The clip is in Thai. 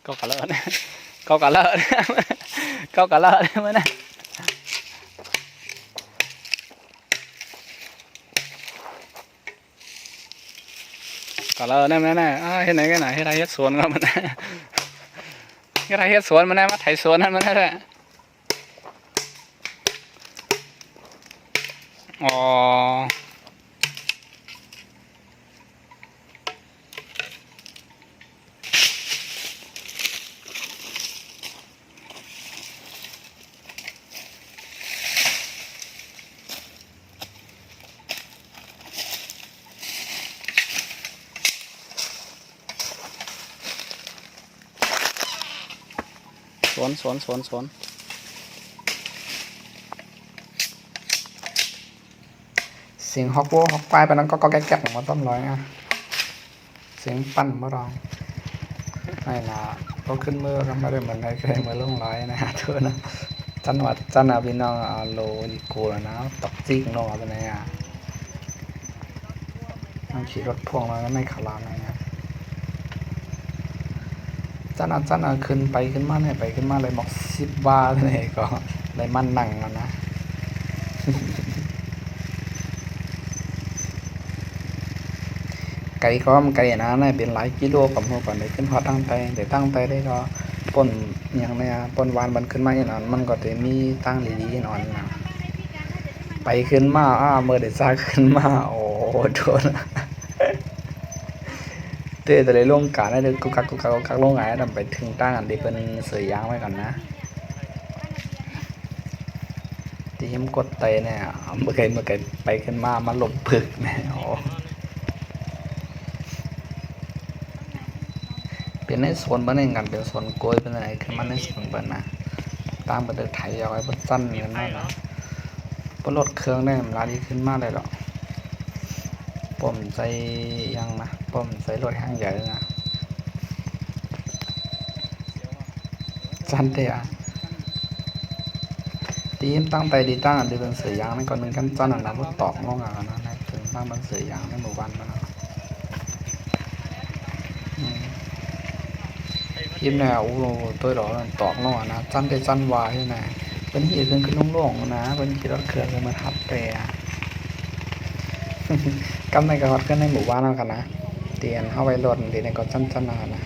câu cả lợn câu cả lợn câu cả lợn mới này cả lợn em này hết này cái này hết đây hết xuống rồi mình cái đây hết xuống mình em thấy xuống mình đấy ồ xuốngเสียงฮอกวัวฮอกควายไปนั้นก็แก๊กของมันต้นลอยนะเสียงปั้นเมื่อรองไม่ละก็ขึ้นมือก็ไม่ได้เหมือนใครเคยมาลงร้อยนะฮะเธอนะจันวัดจันอาบินองโลดิโกนะตกจิ้งลงอะไรเนี่ยมันขี่รถพ่วงมาแล้วไม่ขลามอะไรนะจันขึ้นไปขึ้นมาเนี่ยไปขึ้นมาเลยบอก10 บาทเลยก็เลยมันนั่งนะไก่ก็มันไก่นะเนี่ยเป็นหลายกิโลกับหัวก่อนเลยขึ้นพอตั้งใจเดี๋ยวตั้งใจได้ก็ปนอย่างเนี่ยปนวานมันขึ้นมาอย่างนั้นมันก็จะมีตั้งดีๆนอนนะไปขึ้นมาเมื่อเดือดซาขึ้นมาโอ้โดนเตะแต่เลยลงกาได้เลยกุกกักลงไงทำไปถึงตั้งอันที่เป็นเสือยางไว้ก่อนนะที่หิมกดเตะเนี่ยเมื่อไก่ไปขึ้นมามันหลบผึกเนี่ยโอ้เป็นในส่วนบ้านเองกันเป็นส่วนโกยเป็นอะไรขึ้นมาในส่วนบ้านนะตามประเทศไทยเอาไว้บนสั้นเงินมากนะบนรถเครื่องได้ราดีขึ้นมากเลยหรอผมใส่ยังนะผมใส่รถห้างใหญ่นะสั้นเดียตีมตั้งใจดีตั้งอันดีเป็นเสือยางนั่นก่อนหนึ่งกันสั้นอันนั้นรถตอกลงอ่ะนะในถึงตั้งเป็นเสือยางในหมู่บ้านนะทีมเนี่ยโอ้โหตัวหล่อตอกลงอ่ะนะสั้นได้สั้นวายใช่ไหมเป็นที่ขึ้นโล่งๆนะเป็นขี่รถเครื่องเลยมาทับเตะกำในกระหัดขึ้นในหมู่บ้านแล้วกันนะเตียนเข้าไปรถเตียนในก็สั้นๆนะ